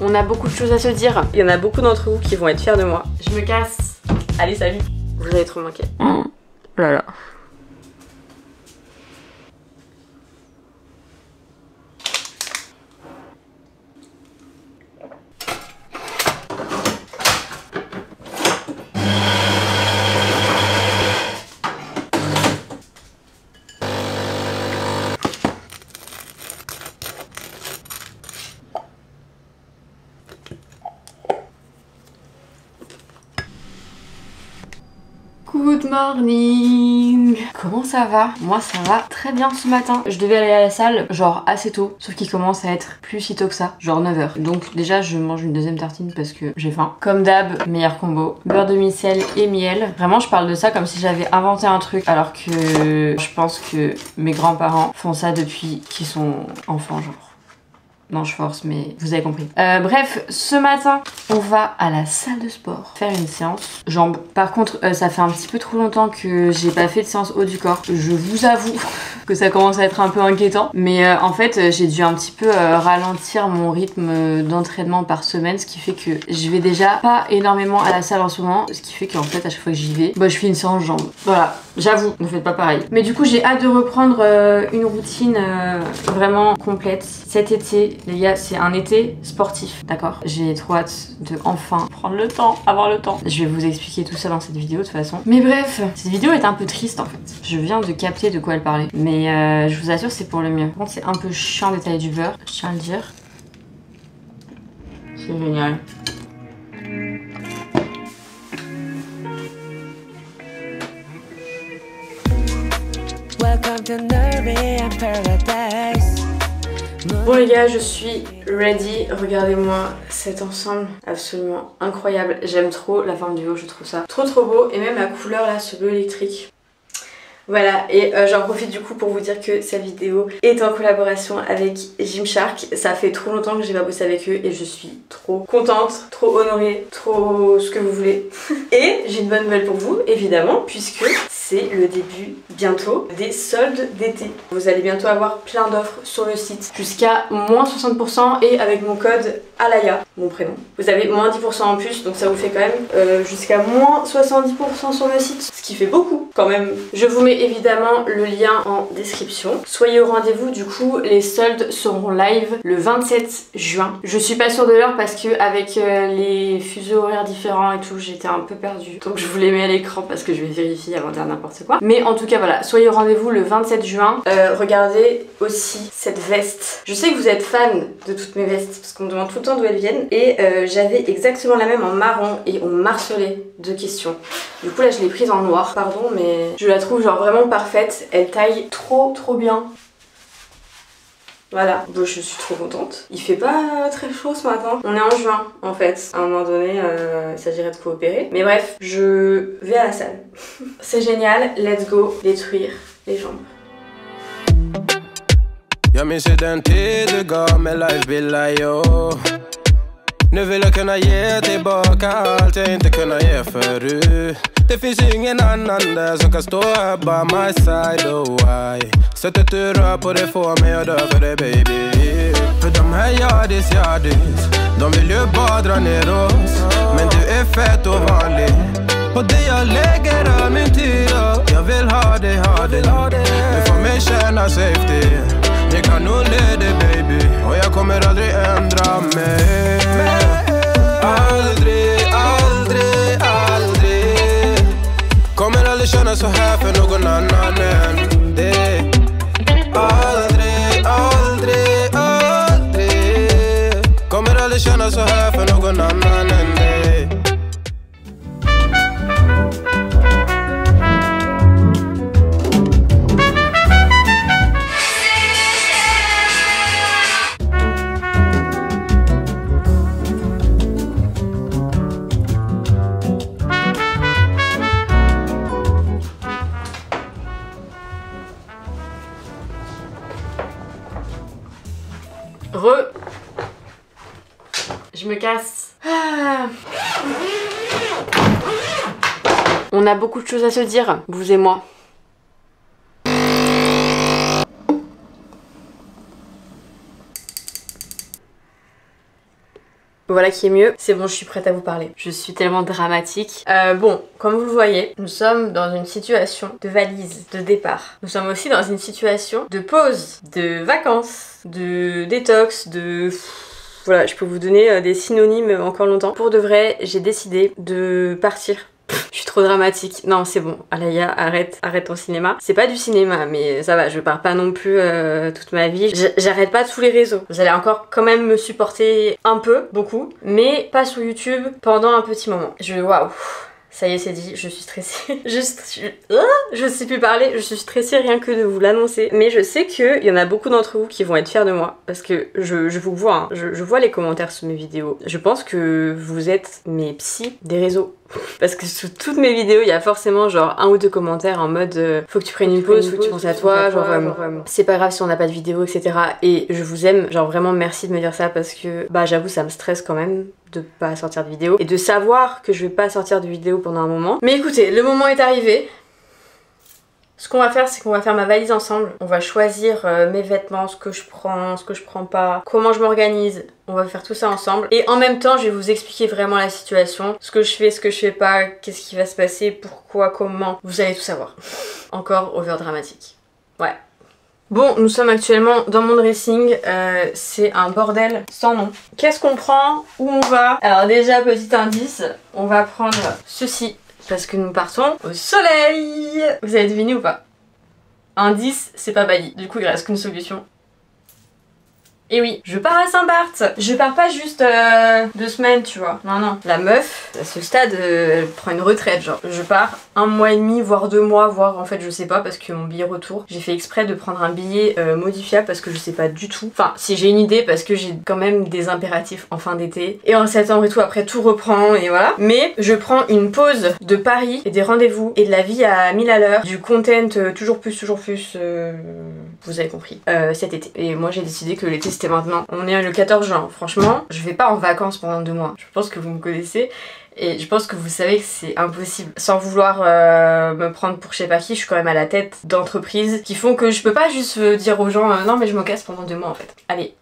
On a beaucoup de choses à se dire. Il y en a beaucoup d'entre vous qui vont être fiers de moi. Je me casse. Allez, salut. Vous allez trop manquer. Oh là là. Good morning. Comment ça va? Moi ça va très bien ce matin. Je devais aller à la salle genre assez tôt, sauf qu'il commence à être plus si tôt que ça, genre 9h. Donc déjà je mange une deuxième tartine parce que j'ai faim. Comme d'hab, meilleur combo, beurre de micelle et miel. Vraiment je parle de ça comme si j'avais inventé un truc, alors que je pense que mes grands-parents font ça depuis qu'ils sont enfants genre. Non, je force, mais vous avez compris. Bref, ce matin, on va à la salle de sport faire une séance jambes. Par contre, ça fait un petit peu trop longtemps que j'ai pas fait de séance haut du corps. Je vous avoue que ça commence à être un peu inquiétant. Mais en fait, j'ai dû un petit peu ralentir mon rythme d'entraînement par semaine, ce qui fait que je vais déjà pas énormément à la salle en ce moment. Ce qui fait qu'en fait, à chaque fois que j'y vais, bah, je fais une séance jambes. Voilà, j'avoue, ne faites pas pareil. Mais du coup, j'ai hâte de reprendre une routine vraiment complète cet été. Les gars, c'est un été sportif, d'accord? J'ai trop hâte de enfin prendre le temps, avoir le temps. Je vais vous expliquer tout ça dans cette vidéo de toute façon. Mais bref, cette vidéo est un peu triste en fait. Je viens de capter de quoi elle parlait. Mais je vous assure, c'est pour le mieux. Par contre, c'est un peu chiant d'étaler du beurre, je tiens à le dire. C'est génial. Welcome to Nirvana Paradise. Bon les gars, je suis ready. Regardez-moi cet ensemble absolument incroyable. J'aime trop la forme du haut, je trouve ça trop beau. Et même la couleur là, ce bleu électrique. Voilà, et j'en profite du coup pour vous dire que cette vidéo est en collaboration avec Gymshark. Ça fait trop longtemps que j'ai pas bossé avec eux et je suis trop contente, trop honorée, trop ce que vous voulez. Et j'ai une bonne nouvelle pour vous, évidemment, puisque c'est le début bientôt des soldes d'été. Vous allez bientôt avoir plein d'offres sur le site, jusqu'à moins 60% et avec mon code Alaya, mon prénom. Vous avez moins 10% en plus, donc ça vous fait quand même jusqu'à moins 70% sur le site, ce qui fait beaucoup quand même. Je vous mets évidemment le lien en description. Soyez au rendez-vous, du coup les soldes seront live le 27 juin. Je suis pas sûre de l'heure parce que avec les fuseaux horaires différents et tout, j'étais un peu perdue. Donc je vous les mets à l'écran parce que je vais vérifier avant de dire n'importe quoi. Mais en tout cas voilà, soyez au rendez-vous le 27 juin. Regardez aussi cette veste. Je sais que vous êtes fan de toutes mes vestes parce qu'on me demande tout le temps d'où elles viennent. Et j'avais exactement la même en marron et on m'harcelait de questions. Du coup là je l'ai prise en noir, pardon, mais je la trouve genre vraiment parfaite. Elle taille trop bien. Voilà, bon, je suis trop contente. Il fait pas très chaud ce matin. On est en juin en fait. À un moment donné, il s'agirait de coopérer. Mais bref, je vais à la salle. C'est génial, let's go détruire les jambes. Jag minns ju den tid du gav mig life billar jag. Nu vill jag kunna ge tillbaka allt jag inte kunnat ge förut. Det finns ingen annan där som kan stå här by my side, oh why. Sättet du rör på det får mig att dö för dig baby. För de här yardis, de vill ju bara dra ner oss. Men du är fett och vanlig. På det jag lägger all min tid och jag vill ha dig. Du får mig känna safety. Jag kan nog leda dig baby. Och jag kommer aldrig ändra mig. Aldrig kommer aldrig känna så här för någon annan än dig. Aldrig kommer aldrig känna så här för någon annan än dig. Je me casse. On a beaucoup de choses à se dire, vous et moi. Voilà qui est mieux. C'est bon, je suis prête à vous parler. Je suis tellement dramatique. Bon, comme vous le voyez, nous sommes dans une situation de valise, de départ. Nous sommes aussi dans une situation de pause, de vacances, de détox, de... Voilà, je peux vous donner des synonymes encore longtemps. Pour de vrai, j'ai décidé de partir. Je suis trop dramatique. Non, c'est bon. Alaya, arrête ton cinéma. C'est pas du cinéma, mais ça va, je pars pas non plus toute ma vie. J'arrête pas tous les réseaux. Vous allez encore quand même me supporter un peu, beaucoup, mais pas sur YouTube pendant un petit moment. Waouh. Ça y est, c'est dit, je suis stressée. Je sais plus parler, je suis stressée rien que de vous l'annoncer. Mais je sais qu'il y en a beaucoup d'entre vous qui vont être fiers de moi. Parce que je vous vois, hein. Je vois les commentaires sous mes vidéos. Je pense que vous êtes mes psys des réseaux. Parce que sous toutes mes vidéos, il y a forcément genre 1 ou 2 commentaires en mode faut que tu prennes une pause, faut que tu penses à toi, genre c'est pas grave si on n'a pas de vidéo, etc. Et je vous aime, genre vraiment merci de me dire ça parce que bah j'avoue ça me stresse quand même de pas sortir de vidéo et de savoir que je vais pas sortir de vidéo pendant un moment. Mais écoutez, le moment est arrivé. Ce qu'on va faire, c'est qu'on va faire ma valise ensemble. On va choisir mes vêtements, ce que je prends pas, comment je m'organise. On va faire tout ça ensemble. Et en même temps, je vais vous expliquer vraiment la situation. Ce que je fais, ce que je fais pas, qu'est-ce qui va se passer, pourquoi, comment. Vous allez tout savoir. Encore over dramatique. Ouais. Bon, nous sommes actuellement dans mon dressing. C'est un bordel sans nom. Qu'est-ce qu'on prend? Où on va? Alors déjà, petit indice, on va prendre ceci. Parce que nous partons au soleil. Vous avez deviné ou pas? Indice, c'est pas Bali. Du coup, il reste qu'une solution. Et oui, je pars à Saint-Barth. Je pars pas juste 2 semaines, tu vois. Non, non. La meuf, à ce stade, elle prend une retraite, genre. Je pars 1 mois et demi, voire 2 mois, voire en fait, je sais pas, parce que mon billet retour, j'ai fait exprès de prendre un billet modifiable parce que je sais pas du tout. Enfin, si j'ai une idée, parce que j'ai quand même des impératifs en fin d'été. Et en septembre et tout, après tout reprend, et voilà. Mais je prends une pause de Paris, et des rendez-vous, et de la vie à 1000 à l'heure, du content toujours plus, vous avez compris, cet été. Et moi, j'ai décidé que l'été, c'était maintenant. On est le 14 juin. Franchement, je vais pas en vacances pendant 2 mois. Je pense que vous me connaissez. Et je pense que vous savez que c'est impossible. Sans vouloir me prendre pour je sais pas qui, je suis quand même à la tête d'entreprises qui font que je peux pas juste dire aux gens non mais je me casse pendant 2 mois en fait. Allez.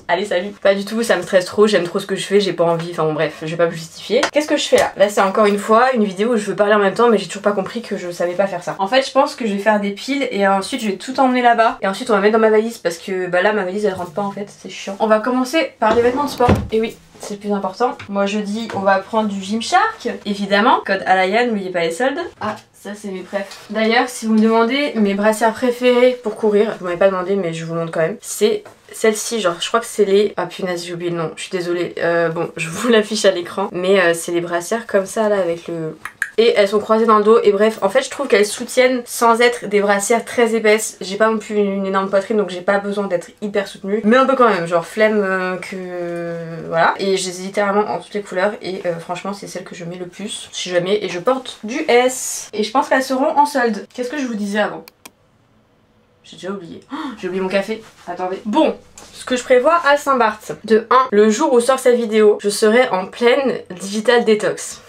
Allez salut. Pas du tout, ça me stresse trop, j'aime trop ce que je fais, j'ai pas envie, enfin bon bref, je vais pas me justifier. Qu'est-ce que je fais là? Là c'est encore une fois une vidéo où je veux parler en même temps mais j'ai toujours pas compris que je savais pas faire ça. En fait je pense que je vais faire des piles et ensuite je vais tout emmener là-bas. Et ensuite on va mettre dans ma valise parce que bah là ma valise elle rentre pas en fait, c'est chiant. On va commencer par les vêtements de sport. Et oui, c'est le plus important. Moi je dis on va prendre du Gymshark, évidemment. Code Alaya, n'oubliez pas les soldes. Ah, ça c'est mes préfs. D'ailleurs, si vous me demandez mes brassières préférées pour courir, vous m'avez pas demandé mais je vous montre quand même, c'est celle-ci, genre je crois que c'est les... Ah punaise j'ai oublié le nom, je suis désolée. Bon, je vous l'affiche à l'écran. Mais c'est les brassières comme ça là avec le... Et elles sont croisées dans le dos et bref en fait je trouve qu'elles soutiennent sans être des brassières très épaisses. J'ai pas non plus une énorme poitrine donc j'ai pas besoin d'être hyper soutenue, mais un peu quand même, genre flemme que... voilà. Et je les ai littéralement en toutes les couleurs et franchement c'est celle que je mets le plus si jamais, et je porte du S. Et je pense qu'elles seront en solde. Qu'est-ce que je vous disais avant? J'ai déjà oublié. Oh, j'ai oublié mon café. Attendez. Bon, ce que je prévois à Saint-Barth. De 1, le jour où sort cette vidéo, je serai en pleine digital detox.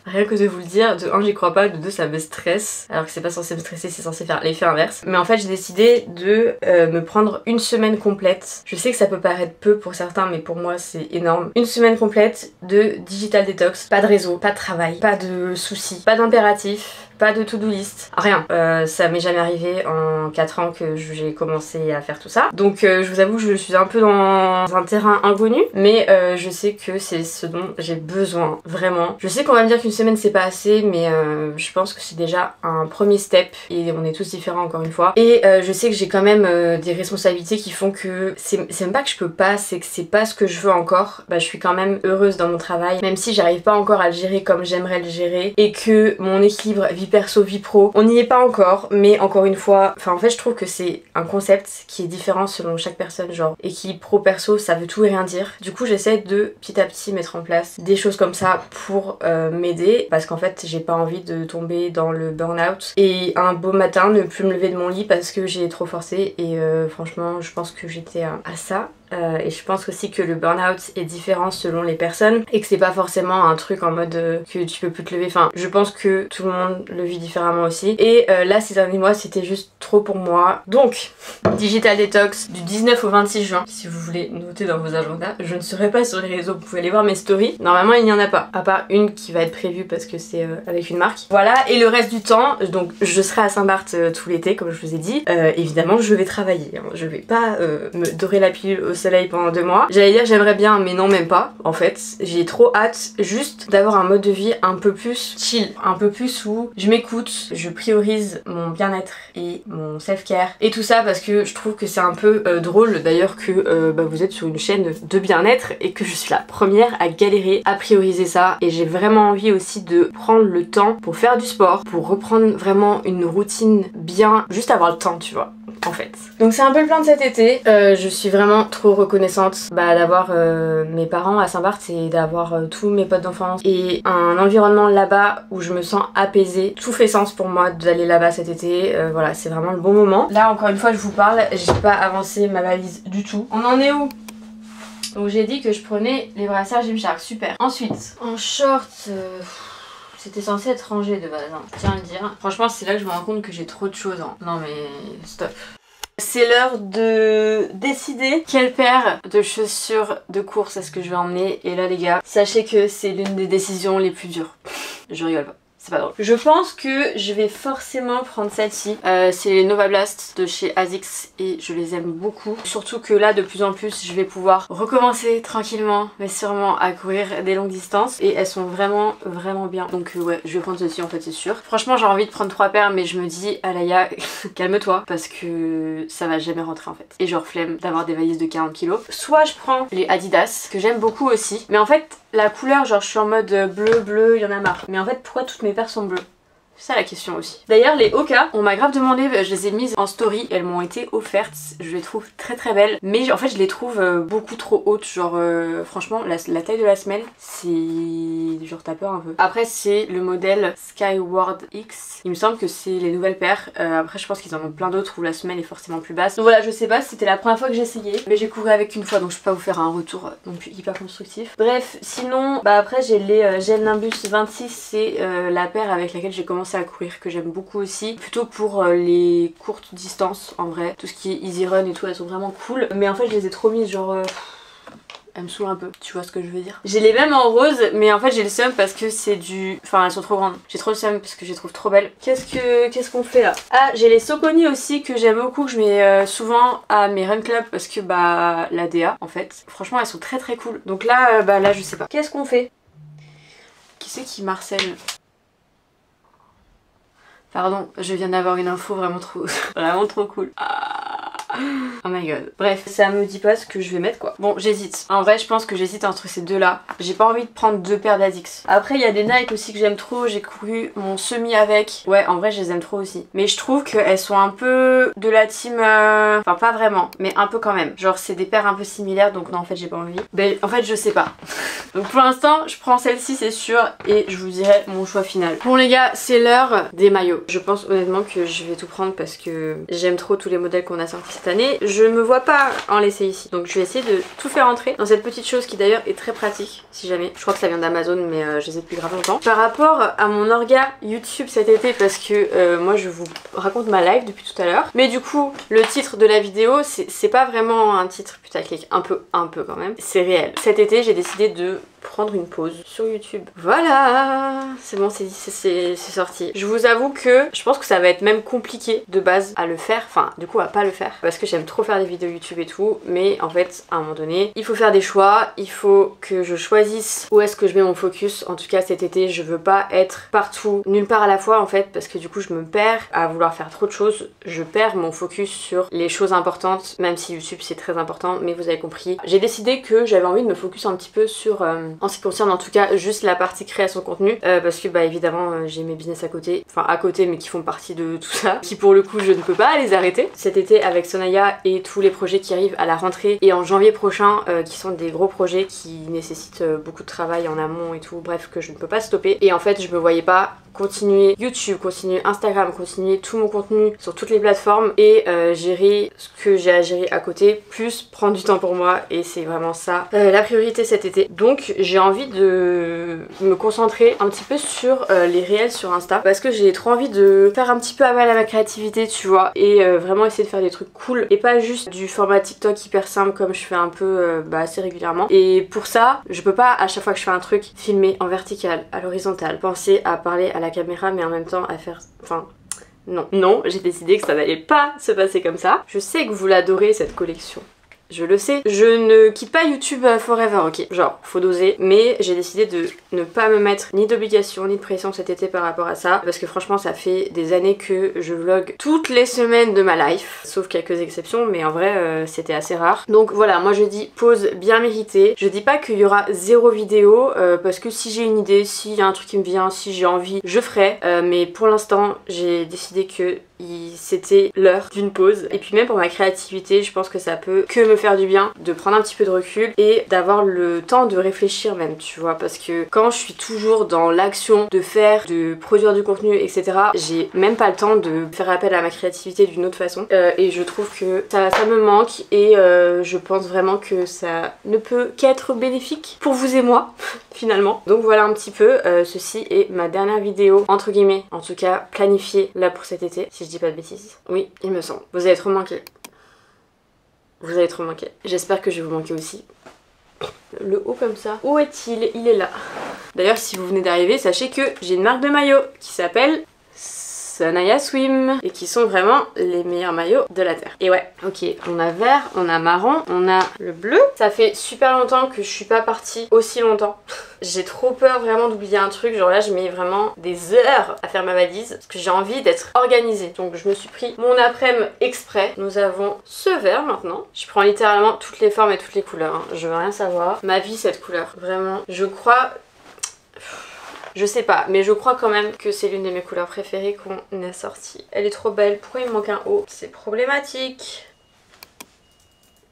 Rien que de vous le dire, de 1 j'y crois pas, de 2 ça me stresse, alors que c'est pas censé me stresser, c'est censé faire l'effet inverse. Mais en fait j'ai décidé de me prendre une semaine complète. Je sais que ça peut paraître peu pour certains mais pour moi c'est énorme. Une semaine complète de digital detox, pas de réseau, pas de travail, pas de soucis, pas d'impératif. Pas de to-do list, rien. Ça m'est jamais arrivé en 4 ans que j'ai commencé à faire tout ça. Donc je vous avoue, je suis un peu dans un terrain inconnu, mais je sais que c'est ce dont j'ai besoin, vraiment. Je sais qu'on va me dire qu'une semaine c'est pas assez, mais je pense que c'est déjà un premier step et on est tous différents encore une fois. Et je sais que j'ai quand même des responsabilités qui font que c'est même pas que je peux pas, c'est que c'est pas ce que je veux encore. Bah je suis quand même heureuse dans mon travail, même si j'arrive pas encore à le gérer comme j'aimerais le gérer et que mon équilibre vie perso, vie pro, on n'y est pas encore, mais encore une fois, enfin en fait je trouve que c'est un concept qui est différent selon chaque personne, genre équilibre pro perso ça veut tout et rien dire. Du coup j'essaie de petit à petit mettre en place des choses comme ça pour m'aider, parce qu'en fait j'ai pas envie de tomber dans le burn-out et un beau matin ne plus me lever de mon lit parce que j'ai trop forcé. Et franchement je pense que j'étais à ça et je pense aussi que le burn-out est différent selon les personnes et que c'est pas forcément un truc en mode que tu peux plus te lever. Enfin, je pense que tout le monde le vit différemment aussi. Et là, ces derniers mois, c'était juste trop pour moi. Donc, Digital Detox du 19 au 26 juin. Si vous voulez noter dans vos agendas, je ne serai pas sur les réseaux, vous pouvez aller voir mes stories. Normalement, il n'y en a pas, à part une qui va être prévue parce que c'est avec une marque. Voilà, et le reste du temps, donc je serai à Saint-Barth tout l'été, comme je vous ai dit. Évidemment, je vais travailler. Hein. Je vais pas me dorer la pilule au soleil pendant 2 mois. J'allais dire j'aimerais bien, mais non, même pas. En fait, j'ai trop hâte juste d'avoir un mode de vie un peu plus chill, un peu plus où je m'écoute, je priorise mon bien-être et mon self-care et tout ça parce que je trouve que c'est un peu drôle d'ailleurs que vous êtes sur une chaîne de bien-être et que je suis la première à galérer à prioriser ça, et j'ai vraiment envie aussi de prendre le temps pour faire du sport, pour reprendre vraiment une routine bien, juste avoir le temps, tu vois, en fait. Donc c'est un peu le plan de cet été. Je suis vraiment trop reconnaissante d'avoir mes parents à Saint-Barth et d'avoir tous mes potes d'enfance et un environnement là-bas où je me sens apaisée. Tout fait sens pour moi d'aller là-bas cet été. Voilà, c'est vraiment le bon moment. Là encore une fois je vous parle, j'ai pas avancé ma valise du tout. On en est où? Donc j'ai dit que je prenais les brassières Gymshark, super. Ensuite, en short, c'était censé être rangé de base, hein, je tiens à le dire. Franchement, c'est là que je me rends compte que j'ai trop de choses. Hein. Non mais stop. C'est l'heure de décider quelle paire de chaussures de course est-ce que je vais emmener. Et là les gars, sachez que c'est l'une des décisions les plus dures. Je rigole pas. C'est pas drôle. Je pense que je vais forcément prendre celle-ci. C'est les Nova Blast de chez Asics et je les aime beaucoup. Surtout que là de plus en plus je vais pouvoir recommencer tranquillement mais sûrement à courir des longues distances et elles sont vraiment bien. Donc ouais, je vais prendre celle-ci en fait, c'est sûr. Franchement j'ai envie de prendre 3 paires mais je me dis Alaya calme-toi parce que ça va jamais rentrer en fait. Et genre flemme d'avoir des valises de 40 kg. Soit je prends les Adidas que j'aime beaucoup aussi, mais en fait la couleur, genre je suis en mode bleu, il y en a marre. Mais en fait pourquoi toutes mes paires sont bleues? C'est ça la question aussi. D'ailleurs les Oka, on m'a grave demandé, je les ai mises en story, elles m'ont été offertes, je les trouve très belles, mais en fait je les trouve beaucoup trop hautes, genre franchement la taille de la semelle c'est genre t'as peur un peu. Après c'est le modèle Skyward X, il me semble que c'est les nouvelles paires, après je pense qu'ils en ont plein d'autres où la semelle est forcément plus basse. Donc voilà, je sais pas si c'était la première fois que j'ai essayé, mais j'ai couru avec une fois donc je peux pas vous faire un retour non plus hyper constructif. Bref, sinon après j'ai les Gel Nimbus 26, c'est la paire avec laquelle j'ai commencé à courir que j'aime beaucoup aussi, plutôt pour les courtes distances en vrai, tout ce qui est easy run et tout, elles sont vraiment cool, mais en fait je les ai trop mises genre elles me saoulent un peu, tu vois ce que je veux dire. J'ai les mêmes en rose mais en fait j'ai le seum parce que c'est du... Enfin elles sont trop grandes, j'ai trop le seum parce que je les trouve trop belles. Qu'est-ce qu'on fait là? Ah j'ai les Soconi aussi que j'aime beaucoup, que je mets souvent à mes run club parce que la DA en fait, franchement elles sont très cool. Donc là, là je sais pas. Qu'est-ce qu'on fait? Qui c'est qui marcelle? Pardon, je viens d'avoir une info vraiment trop cool. Oh my god. Bref, ça me dit pas ce que je vais mettre quoi. Bon, j'hésite. En vrai, je pense que j'hésite entre ces deux là. J'ai pas envie de prendre 2 paires d'Asics. Après, il y a des Nike aussi que j'aime trop. J'ai couru mon semi avec. Ouais, en vrai, je les aime trop aussi. Mais je trouve qu'elles sont un peu de la team... Enfin, pas vraiment, mais un peu quand même. Genre, c'est des paires un peu similaires, donc non, en fait, j'ai pas envie. Ben, en fait, je sais pas. Donc pour l'instant, je prends celle-ci, c'est sûr, et je vous dirai mon choix final. Bon les gars, c'est l'heure des maillots. Je pense honnêtement que je vais tout prendre parce que j'aime trop tous les modèles qu'on a sortis cette année. Je me vois pas en laisser ici. Donc je vais essayer de tout faire entrer dans cette petite chose qui d'ailleurs est très pratique, si jamais. Je crois que ça vient d'Amazon, mais je les ai depuis grave longtemps. Par rapport à mon orga YouTube cet été, parce que moi je vous raconte ma live depuis tout à l'heure. Mais du coup, le titre de la vidéo, c'est pas vraiment un titre putaclic, un peu quand même. C'est réel. Cet été, j'ai décidé de prendre une pause sur YouTube. Voilà, c'est bon, c'est sorti. Je vous avoue que je pense que ça va être même compliqué de base à le faire, enfin du coup à pas le faire, parce que j'aime trop faire des vidéos YouTube et tout, mais en fait à un moment donné il faut faire des choix, il faut que je choisisse où est-ce que je mets mon focus. En tout cas cet été je veux pas être partout, nulle part à la fois en fait, parce que du coup je me perds à vouloir faire trop de choses, je perds mon focus sur les choses importantes, même si YouTube c'est très important, mais vous avez compris. J'ai décidé que j'avais envie de me focus un petit peu sur en ce qui concerne en tout cas juste la partie création de contenu, parce que bah évidemment j'ai mes business à côté, enfin à côté mais qui font partie de tout ça, qui pour le coup je ne peux pas les arrêter. Cet été avec Sonaya et tous les projets qui arrivent à la rentrée et en janvier prochain, qui sont des gros projets qui nécessitent beaucoup de travail en amont et tout, bref, que je ne peux pas stopper. Et en fait je me voyais pas continuer YouTube, continuer Instagram, continuer tout mon contenu sur toutes les plateformes et gérer ce que j'ai à gérer à côté, plus prendre du temps pour moi, et c'est vraiment ça la priorité cet été. Donc j'ai envie de me concentrer un petit peu sur les réels sur Insta, parce que j'ai trop envie de faire un petit peu appel à ma créativité, tu vois, et vraiment essayer de faire des trucs cool et pas juste du format TikTok hyper simple comme je fais un peu assez régulièrement. Et pour ça je peux pas à chaque fois que je fais un truc filmer en vertical, à l'horizontale, penser à parler à la caméra mais en même temps à faire... enfin... Non, j'ai décidé que ça n'allait pas se passer comme ça. Je sais que vous l'adorez cette collection. Je le sais. Je ne quitte pas YouTube forever, ok. Genre, faut doser. Mais j'ai décidé de ne pas me mettre ni d'obligation ni de pression cet été par rapport à ça. Parce que franchement, ça fait des années que je vlog toutes les semaines de ma life. Sauf quelques exceptions, mais en vrai, c'était assez rare. Donc voilà, moi je dis pause bien méritée. Je dis pas qu'il y aura 0 vidéo, parce que si j'ai une idée, s'il y a un truc qui me vient, si j'ai envie, je ferai. Mais pour l'instant, j'ai décidé que c'était l'heure d'une pause. Et puis même pour ma créativité, je pense que ça peut que me faire du bien de prendre un petit peu de recul et d'avoir le temps de réfléchir même, tu vois, parce que quand je suis toujours dans l'action de faire, de produire du contenu, etc., j'ai même pas le temps de faire appel à ma créativité d'une autre façon, et je trouve que ça me manque, et je pense vraiment que ça ne peut qu'être bénéfique pour vous et moi finalement. Donc voilà un petit peu, ceci est ma dernière vidéo entre guillemets, en tout cas planifiée là pour cet été, si je dis pas de bêtises. Oui, il me semble. Vous avez trop manqué. Vous avez trop manqué. J'espère que je vais vous manquer aussi. Le haut comme ça. Où est-il? Il est là. D'ailleurs, si vous venez d'arriver, sachez que j'ai une marque de maillot qui s'appelle Sonaya Swim, et qui sont vraiment les meilleurs maillots de la terre. Et ouais, ok, on a vert, on a marron, on a le bleu. Ça fait super longtemps que je suis pas partie aussi longtemps. J'ai trop peur vraiment d'oublier un truc, genre là je mets vraiment des heures à faire ma valise parce que j'ai envie d'être organisée. Donc je me suis pris mon après-midi exprès. Nous avons ce vert maintenant. Je prends littéralement toutes les formes et toutes les couleurs, hein. Je veux rien savoir. Ma vie cette couleur, vraiment. Je crois... Je sais pas, mais je crois quand même que c'est l'une de mes couleurs préférées qu'on a sortie. Elle est trop belle. Pourquoi il me manque un haut? C'est problématique.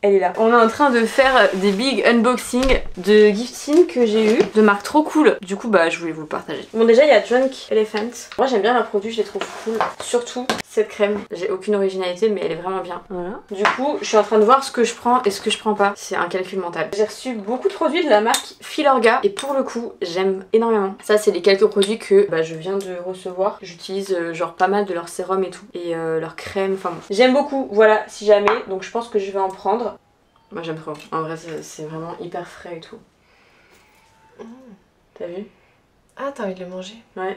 Elle est là. On est en train de faire des big unboxing de giftings que j'ai eu, de marques trop cool. Du coup bah je voulais vous le partager. Bon déjà il y a Drunk Elephant. Moi j'aime bien leurs produits, je les trouve cool. Surtout cette crème. J'ai aucune originalité mais elle est vraiment bien. Voilà. Du coup je suis en train de voir ce que je prends et ce que je prends pas. C'est un calcul mental. J'ai reçu beaucoup de produits de la marque Filorga et pour le coup j'aime énormément. Ça c'est les quelques produits que je viens de recevoir. J'utilise genre pas mal de leur sérum et tout. Et leur crème, enfin bon. J'aime beaucoup, voilà, si jamais. Donc je pense que je vais en prendre. Moi j'aime trop, en vrai c'est vraiment hyper frais et tout. T'as vu? Ah t'as envie de le manger? Ouais.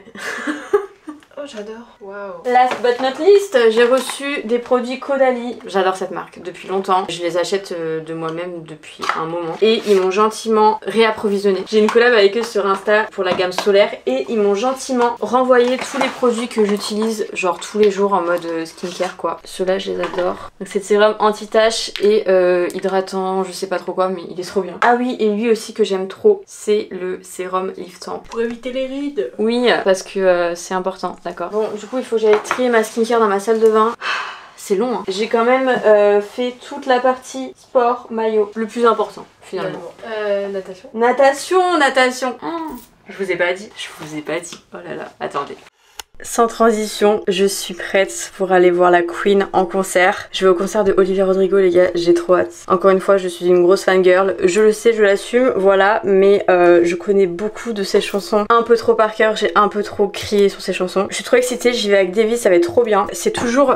Oh j'adore. Waouh. Last but not least, j'ai reçu des produits Caudalie. J'adore cette marque depuis longtemps. Je les achète de moi-même depuis un moment. Et ils m'ont gentiment réapprovisionné. J'ai une collab avec eux sur Insta pour la gamme solaire. Et ils m'ont gentiment renvoyé tous les produits que j'utilise genre tous les jours en mode skincare quoi. Ceux-là je les adore. Donc c'est sérum anti-tache et hydratant, je sais pas trop quoi mais il est trop bien. Ah oui, et lui aussi que j'aime trop, c'est le sérum liftant. Pour éviter les rides. Oui, parce que c'est important. D'accord. Bon, du coup, il faut que j'aille trier ma skincare dans ma salle de bain. C'est long, hein. J'ai quand même fait toute la partie sport, maillot. Le plus important, finalement. Natation. Natation. Oh, je vous ai pas dit. Oh là là. Attendez. Sans transition, je suis prête pour aller voir la Queen en concert. Je vais au concert de Olivia Rodrigo les gars, j'ai trop hâte. Encore une fois, je suis une grosse fangirl, je le sais, je l'assume, voilà, mais je connais beaucoup de ses chansons un peu trop par cœur, j'ai un peu trop crié sur ses chansons. Je suis trop excitée, j'y vais avec Davy, ça va être trop bien. C'est toujours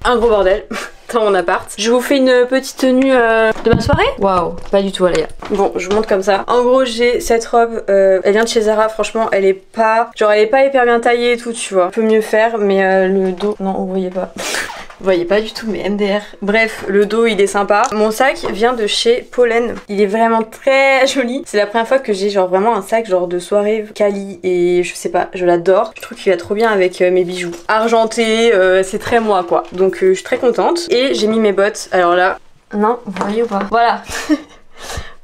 un gros bordel dans mon appart. Je vous fais une petite tenue de ma soirée. Waouh, pas du tout les gars. Bon, je vous montre comme ça. En gros, j'ai cette robe, elle vient de chez Zara, franchement, elle est pas hyper bien taillée et tout, tu vois. On peut mieux faire, mais le dos, non, vous voyez pas. Vous voyez pas du tout mes MDR. Bref, le dos il est sympa. Mon sac vient de chez Pollen. Il est vraiment très joli. C'est la première fois que j'ai genre vraiment un sac genre de soirée quali et je sais pas, je l'adore. Je trouve qu'il va trop bien avec mes bijoux. Argenté, c'est très moi quoi. Donc je suis très contente. Et j'ai mis mes bottes. Alors là, non, vous voyez ou pas? Voilà.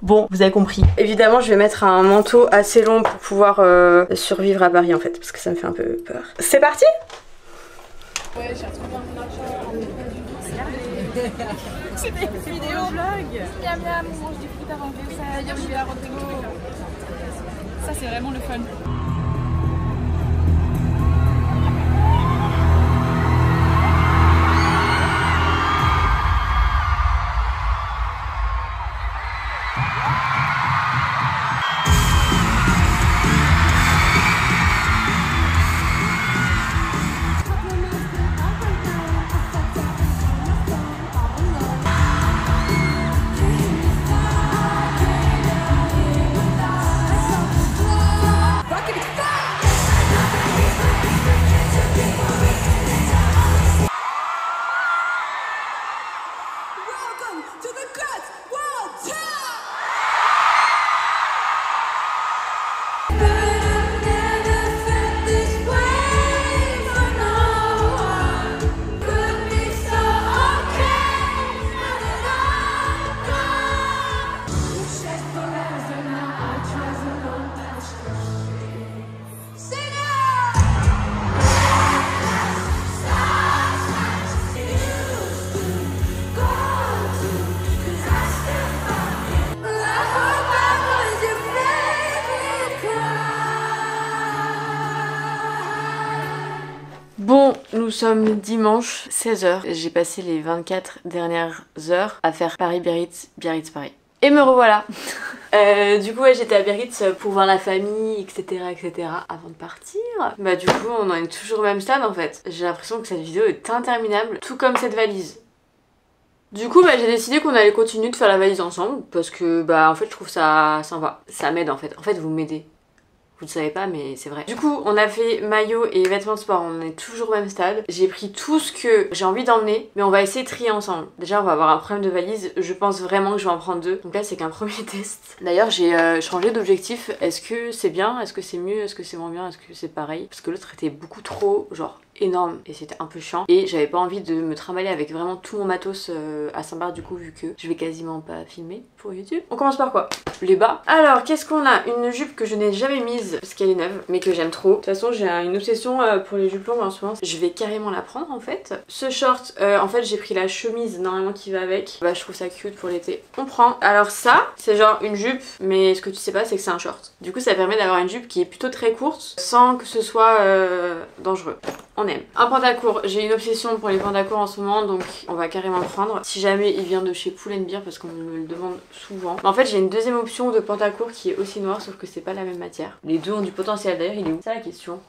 Bon, vous avez compris. Évidemment, je vais mettre un manteau assez long pour pouvoir survivre à Paris en fait, parce que ça me fait un peu peur. C'est parti? Ouais, j'ai retrouvé un marchand. C'est des vidéos vlog. Miam miam, on mange des frites avant le ça, hier je vais à Rodrigo. Ça c'est vraiment le fun. Bon, nous sommes dimanche 16h. J'ai passé les 24 dernières heures à faire Paris-Biarritz, Biarritz-Paris. Et me revoilà. Du coup ouais, j'étais à Biarritz pour voir la famille, etc., etc. avant de partir. Bah du coup on en est toujours au même stade en fait. J'ai l'impression que cette vidéo est interminable, tout comme cette valise. Du coup bah, j'ai décidé qu'on allait continuer de faire la valise ensemble parce que bah en fait je trouve ça sympa. Ça m'aide en fait. En fait vous m'aidez. Vous ne savez pas mais c'est vrai. Du coup on a fait maillot et vêtements de sport, on est toujours au même stade. J'ai pris tout ce que j'ai envie d'emmener mais on va essayer de trier ensemble. Déjà on va avoir un problème de valise, je pense vraiment que je vais en prendre deux. Donc là c'est qu'un premier test. D'ailleurs j'ai changé d'objectif. Est-ce que c'est bien? Est-ce que c'est mieux? Est-ce que c'est moins bien? Est-ce que c'est pareil? Parce que l'autre était beaucoup trop genre énorme et c'était un peu chiant et j'avais pas envie de me trimballer avec vraiment tout mon matos à Saint-Barth du coup vu que je vais quasiment pas filmer pour YouTube. On commence par quoi? Les bas. Alors qu'est-ce qu'on a? Une jupe que je n'ai jamais mise parce qu'elle est neuve mais que j'aime trop. De toute façon j'ai une obsession pour les jupes longues en ce moment. Je vais carrément la prendre en fait. Ce short en fait j'ai pris la chemise normalement qui va avec. Bah je trouve ça cute pour l'été. On prend. Alors ça c'est genre une jupe mais ce que tu sais pas c'est que c'est un short. Du coup ça permet d'avoir une jupe qui est plutôt très courte sans que ce soit dangereux. On aime. Un pantacourt, j'ai une obsession pour les pantacourts en ce moment donc on va carrément le prendre. Si jamais il vient de chez Pull&Bear parce qu'on me le demande souvent. Mais en fait j'ai une deuxième option de pantacourt qui est aussi noire sauf que c'est pas la même matière. Les deux ont du potentiel d'ailleurs, il est où? C'est la question.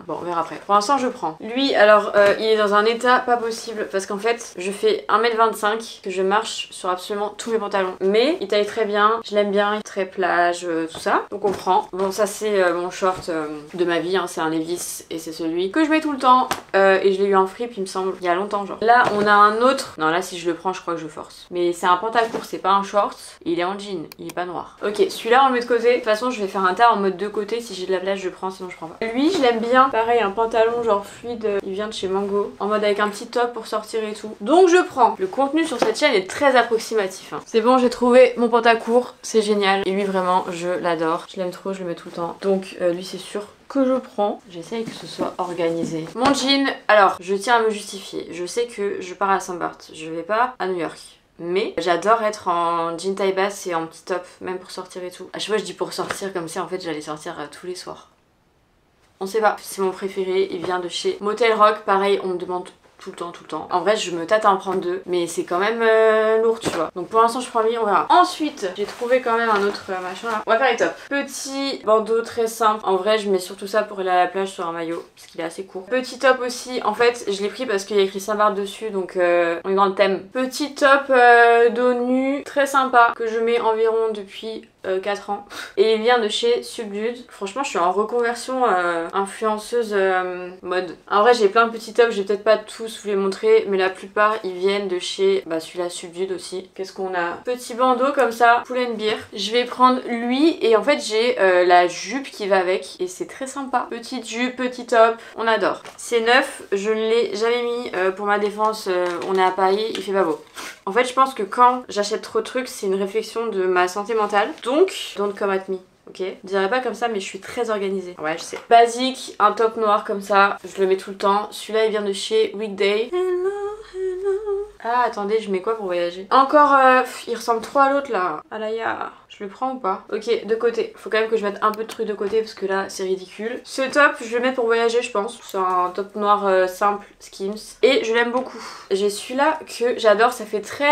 Bon on verra après. Pour l'instant je prends. Lui alors il est dans un état pas possible parce qu'en fait je fais 1m25 que je marche sur absolument tous mes pantalons. Mais il taille très bien, je l'aime bien, il est très plage, tout ça. Donc on prend. Bon ça c'est mon short de ma vie, hein. C'est un Levi's et c'est celui que je mets tout le temps et je l'ai eu en fripe il me semble il y a longtemps genre. Là on a un autre, non là si je le prends je crois que je force. Mais c'est un pantacourt, c'est pas un short, il est en jean, il est pas noir. Ok celui-là on le met de côté, de toute façon je vais faire un tas en mode de côté, si j'ai de la place je prends sinon je prends pas. Lui je l'aime bien, pareil un pantalon genre fluide, il vient de chez Mango, en mode avec un petit top pour sortir et tout. Donc je prends. Le contenu sur cette chaîne est très approximatif hein. C'est bon j'ai trouvé mon pantacourt, c'est génial et lui vraiment je l'adore, je l'aime trop, je le mets tout le temps. Donc lui c'est sûr que je prends. J'essaye que ce soit organisé. Mon jean, alors je tiens à me justifier. Je sais que je pars à Saint-Barth, je vais pas à New York. Mais j'adore être en jean taille basse et en petit top, même pour sortir et tout. À chaque fois je dis pour sortir comme ça en fait j'allais sortir tous les soirs. On sait pas, c'est mon préféré, il vient de chez Motel Rock, pareil on me demande tout le temps. En vrai je me tâte à en prendre deux mais c'est quand même lourd tu vois. Donc pour l'instant je prends lui, on verra. Ensuite j'ai trouvé quand même un autre machin là. On va faire les tops. Petit bandeau très simple. En vrai je mets surtout ça pour aller à la plage sur un maillot parce qu'il est assez court. Petit top aussi. En fait je l'ai pris parce qu'il y a écrit Saint-Barth dessus donc on est dans le thème. Petit top dos nu très sympa que je mets environ depuis 4 ans et il vient de chez Subdued. Franchement je suis en reconversion influenceuse mode. En vrai j'ai plein de petits tops, je vais peut-être pas tous vous les montrer mais la plupart ils viennent de chez celui-là Subdued aussi. Qu'est-ce qu'on a? Petit bandeau comme ça, Pull&Bear. Je vais prendre lui et en fait j'ai la jupe qui va avec et c'est très sympa. Petite jupe, petit top, on adore. C'est neuf, je ne l'ai jamais mis pour ma défense, on est à Paris, il fait pas beau. En fait je pense que quand j'achète trop de trucs c'est une réflexion de ma santé mentale. Donc don't come at me. Ok, je dirais pas comme ça mais je suis très organisée. Ouais je sais. Basique, un top noir comme ça, je le mets tout le temps. Celui-là il vient de chez Weekday. Hello, hello. Ah attendez, je mets quoi pour voyager? Encore il ressemble trop à l'autre là. Alaya, je le prends ou pas? Ok, de côté. Faut quand même que je mette un peu de trucs de côté parce que là c'est ridicule. Ce top je vais le mettre pour voyager je pense. C'est un top noir simple Skims. Et je l'aime beaucoup. J'ai celui-là que j'adore, ça fait très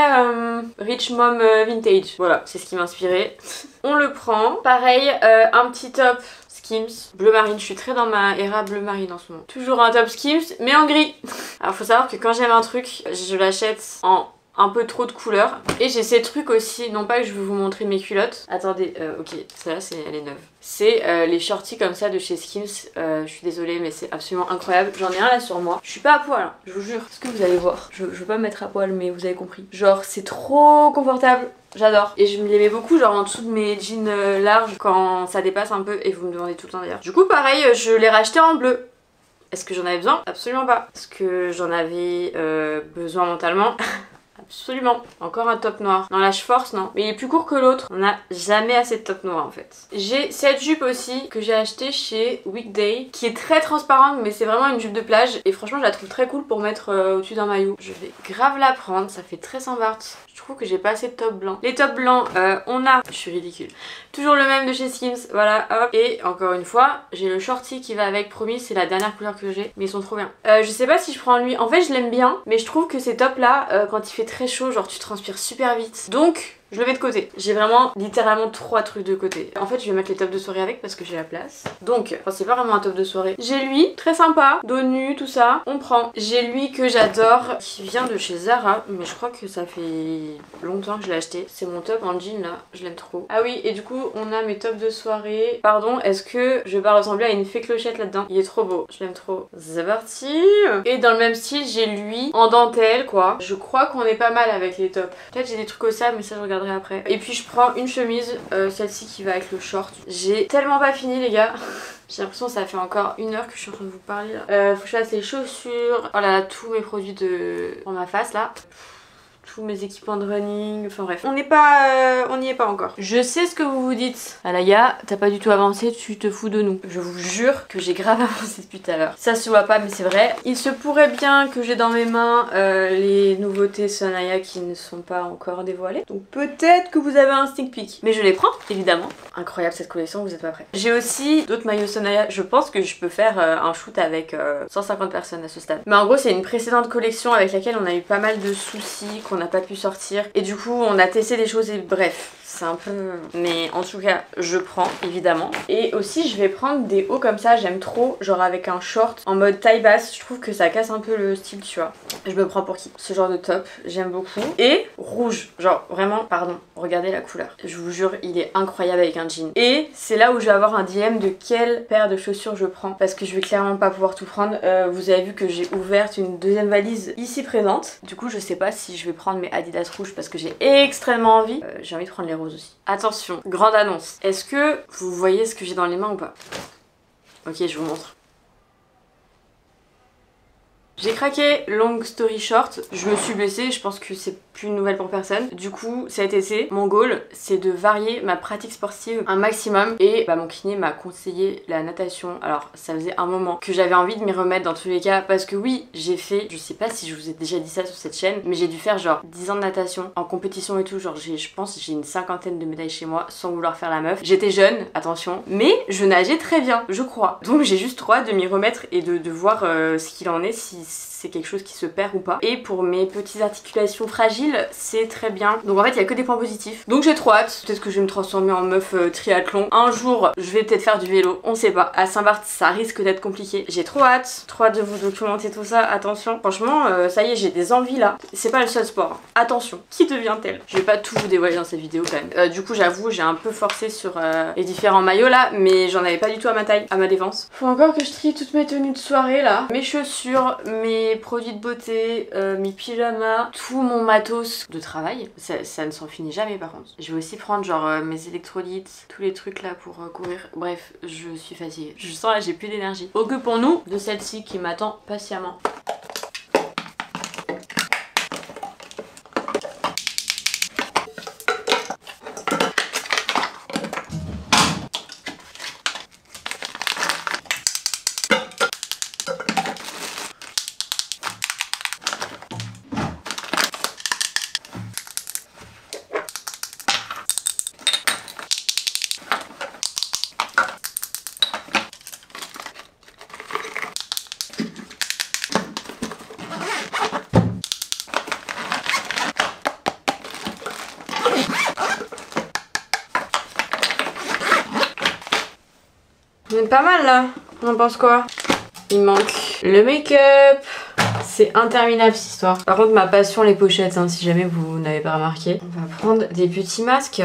Rich Mom vintage. Voilà, c'est ce qui m'a inspiré. On le prend. Pareil, un petit top Skims bleu marine. Je suis très dans ma era bleu marine en ce moment. Toujours un top Skims mais en gris. Alors faut savoir que quand j'aime un truc, je l'achète en un peu trop de couleurs. Et j'ai ces trucs aussi, non pas que je vais vous montrer mes culottes. Attendez, ok, celle-là elle est neuve. C'est les shorties comme ça de chez Skims. Je suis désolée mais c'est absolument incroyable. J'en ai un là sur moi. Je suis pas à poil, hein, je vous jure. Ce que vous allez voir. Je veux pas me mettre à poil mais vous avez compris. Genre c'est trop confortable. J'adore. Et je me les mets beaucoup genre en dessous de mes jeans larges quand ça dépasse un peu. Et vous me demandez tout le temps d'ailleurs. Du coup pareil, je l'ai racheté en bleu. Est-ce que j'en avais besoin? Absolument pas. Est-ce que j'en avais besoin mentalement? Absolument. Encore un top noir. Non là je force non. Mais il est plus court que l'autre. On n'a jamais assez de top noir en fait. J'ai cette jupe aussi que j'ai achetée chez Weekday. Qui est très transparente mais c'est vraiment une jupe de plage. Et franchement je la trouve très cool pour mettre au-dessus d'un maillot. Je vais grave la prendre. Ça fait très Saint-Barth. Je trouve que j'ai pas assez de top blanc. Les tops blancs on a... Je suis ridicule. Toujours le même de chez Skims. Voilà hop. Et encore une fois j'ai le shorty qui va avec. Promis c'est la dernière couleur que j'ai. Mais ils sont trop bien. Je sais pas si je prends lui. En fait je l'aime bien. Mais je trouve que ces tops là quand il fait très chaud genre tu transpires super vite. Donc je le mets de côté. J'ai vraiment littéralement 3 trucs de côté. En fait je vais mettre les tops de soirée avec parce que j'ai la place. Donc enfin, c'est pas vraiment un top de soirée. J'ai lui, très sympa, dos nu, tout ça. On prend. J'ai lui que j'adore qui vient de chez Zara. Mais je crois que ça fait longtemps que je l'ai acheté. C'est mon top en jean là. Je l'aime trop. Ah oui et du coup on a mes tops de soirée. Pardon, est-ce que je vais pas ressembler à une fée clochette là-dedans? Il est trop beau. Je l'aime trop. C'est parti. Et dans le même style j'ai lui en dentelle quoi. Je crois qu'on est pas mal avec les tops. Peut-être j'ai des trucs au sable mais ça je regarde après. Et puis je prends une chemise, celle-ci qui va avec le short. J'ai tellement pas fini les gars. J'ai l'impression que ça fait encore 1 heure que je suis en train de vous parler là. Faut que je fasse les chaussures. Oh là là, tous mes produits pour ma face là. Tous mes équipements de running, enfin bref. On n'y est pas encore. Je sais ce que vous vous dites. Alaya, t'as pas du tout avancé, tu te fous de nous. Je vous jure que j'ai grave avancé depuis tout à l'heure. Ça se voit pas mais c'est vrai. Il se pourrait bien que j'ai dans mes mains les nouveautés Sanaya qui ne sont pas encore dévoilées. Donc peut-être que vous avez un sneak peek. Mais je les prends, évidemment. Incroyable cette collection, vous êtes pas prêts. J'ai aussi d'autres maillots Sanaya. Je pense que je peux faire un shoot avec 150 personnes à ce stade. Mais en gros c'est une précédente collection avec laquelle on a eu pas mal de soucis, qu'on n'a pas pu sortir et du coup on a testé des choses et bref c'est un peu... Mais en tout cas je prends évidemment. Et aussi je vais prendre des hauts comme ça, j'aime trop, genre avec un short en mode taille basse. Je trouve que ça casse un peu le style tu vois. Je me prends pour qui? Ce genre de top j'aime beaucoup. Et rouge, genre vraiment pardon, regardez la couleur. Je vous jure il est incroyable avec un jean. Et c'est là où je vais avoir un dilemme de quelle paire de chaussures je prends parce que je vais clairement pas pouvoir tout prendre. Vous avez vu que j'ai ouvert une deuxième valise ici présente. Du coup je sais pas si je vais prendre mes Adidas rouges parce que j'ai extrêmement envie. J'ai envie de prendre les roses aussi. Attention, grande annonce. Est-ce que vous voyez ce que j'ai dans les mains ou pas? Ok, je vous montre. J'ai craqué, long story short, je me suis blessée, je pense que c'est plus une nouvelle pour personne. Du coup, cet été, mon goal, c'est de varier ma pratique sportive un maximum. Et bah, mon kiné m'a conseillé la natation. Alors, ça faisait un moment que j'avais envie de m'y remettre dans tous les cas. Parce que oui, j'ai fait, je sais pas si je vous ai déjà dit ça sur cette chaîne, mais j'ai dû faire genre 10 ans de natation en compétition et tout. Genre, je pense j'ai une 50aine de médailles chez moi sans vouloir faire la meuf. J'étais jeune, attention, mais je nageais très bien, je crois. Donc j'ai juste trop hâte de m'y remettre et de voir ce qu'il en est, si c'est quelque chose qui se perd ou pas. Et pour mes petites articulations fragiles, c'est très bien. Donc en fait, il y a que des points positifs. Donc j'ai trop hâte. Peut-être que je vais me transformer en meuf triathlon. Un jour, je vais peut-être faire du vélo. On sait pas. À Saint-Barth, ça risque d'être compliqué. J'ai trop hâte. Trop hâte de vous documenter tout ça. Attention. Franchement, ça y est, j'ai des envies là. C'est pas le seul sport. Attention. Qui devient-elle? Je vais pas tout vous dévoiler dans cette vidéo quand même. Du coup, j'avoue, j'ai un peu forcé sur les différents maillots là. Mais j'en avais pas du tout à ma taille, à ma défense. Faut encore que je trie toutes mes tenues de soirée là. Mes chaussures, mes produits de beauté, mes pyjamas, tout mon matos de travail. Ça ne s'en finit jamais par contre. Je vais aussi prendre genre mes électrolytes, tous les trucs là pour courir. Bref, je suis fatiguée. Je sens là j'ai plus d'énergie. Occupons-nous de celle-ci qui m'attend patiemment. On est pas mal là. On en pense quoi? Il manque le make-up. C'est interminable cette histoire. Par contre ma passion les pochettes, hein, si jamais vous n'avez pas remarqué. On va prendre des petits masques.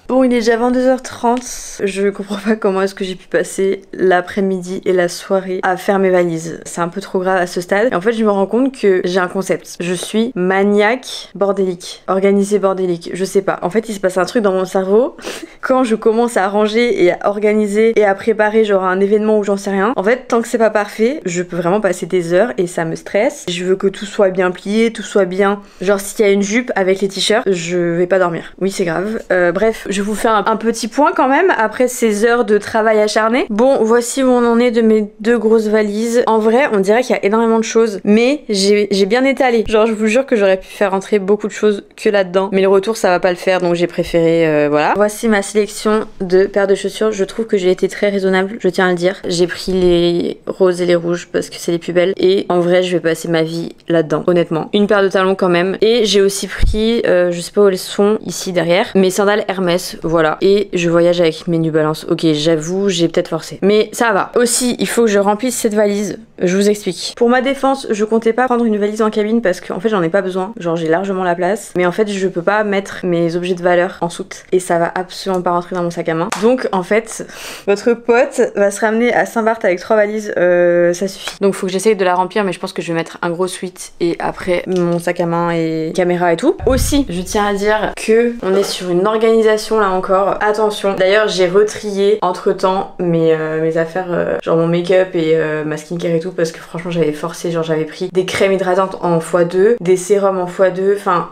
Bon, il est déjà 22h30. Je comprends pas comment est-ce que j'ai pu passer l'après-midi et la soirée à faire mes valises. C'est un peu trop grave à ce stade. Et en fait, je me rends compte que j'ai un concept. Je suis maniaque bordélique. Organisée bordélique. Je sais pas. En fait, il se passe un truc dans mon cerveau. Quand je commence à ranger et à organiser et à préparer genre un événement ou j'en sais rien. En fait, tant que c'est pas parfait, je peux vraiment passer des heures et ça me stresse. Je veux que tout soit bien plié, tout soit bien. Genre, s'il y a une jupe avec les t-shirts, je vais pas dormir. Oui, c'est grave. Bref, je vais vous faire un petit point quand même après ces heures de travail acharné. Bon, voici où on en est de mes 2 grosses valises. En vrai, on dirait qu'il y a énormément de choses, mais j'ai bien étalé. Genre, je vous jure que j'aurais pu faire rentrer beaucoup de choses que là-dedans, mais le retour ça va pas le faire, donc j'ai préféré voilà. Voici ma sélection de paires de chaussures. Je trouve que j'ai été très raisonnable, je tiens à le dire. J'ai pris les roses et les rouges parce que c'est les plus belles, et en vrai, je vais passer ma vie là-dedans, honnêtement. Une paire de talons quand même, et j'ai aussi pris, je sais pas où elles sont, ici derrière, mes sandales Hermès. Voilà, et je voyage avec mes New Balance. Ok, j'avoue, j'ai peut-être forcé, mais ça va. Aussi, il faut que je remplisse cette valise. Je vous explique. Pour ma défense, je comptais pas prendre une valise en cabine parce qu'en fait j'en ai pas besoin. Genre j'ai largement la place, mais en fait je peux pas mettre mes objets de valeur en soute et ça va absolument pas rentrer dans mon sac à main. Donc en fait, votre pote va se ramener à Saint-Barth avec 3 valises, ça suffit. Donc faut que j'essaye de la remplir, mais je pense que je vais mettre un gros suite et après mon sac à main et caméra et tout. Aussi, je tiens à dire que on est sur une organisation là encore. Attention. D'ailleurs, j'ai retrié entre temps mes affaires, genre mon make-up et ma skincare et tout, parce que franchement j'avais forcé, genre j'avais pris des crèmes hydratantes en x2, des sérums en x2, enfin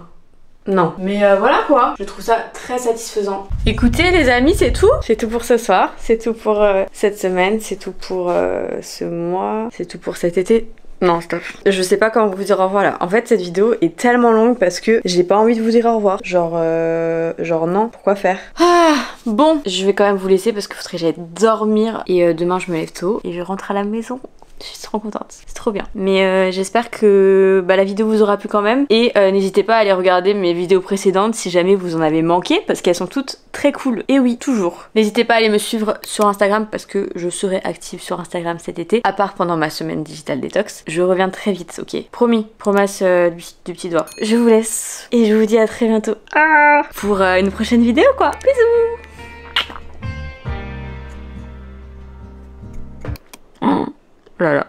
non. Mais voilà quoi, je trouve ça très satisfaisant. Écoutez les amis, c'est tout. C'est tout pour ce soir, c'est tout pour cette semaine, c'est tout pour ce mois, c'est tout pour cet été. Non, stop. Je sais pas comment vous dire au revoir là. En fait, cette vidéo est tellement longue parce que j'ai pas envie de vous dire au revoir. Genre non, pourquoi faire? Ah, bon, je vais quand même vous laisser parce qu'il faudrait que j'aille dormir. Et demain, je me lève tôt et je rentre à la maison. Je suis trop contente, c'est trop bien. Mais j'espère que la vidéo vous aura plu quand même. Et n'hésitez pas à aller regarder mes vidéos précédentes si jamais vous en avez manqué, parce qu'elles sont toutes très cool. Et oui, toujours. N'hésitez pas à aller me suivre sur Instagram parce que je serai active sur Instagram cet été, à part pendant ma semaine digital détox. Je reviens très vite, ok? Promis, promesse du petit doigt. Je vous laisse et je vous dis à très bientôt pour une prochaine vidéo quoi. Bisous. Oh là là.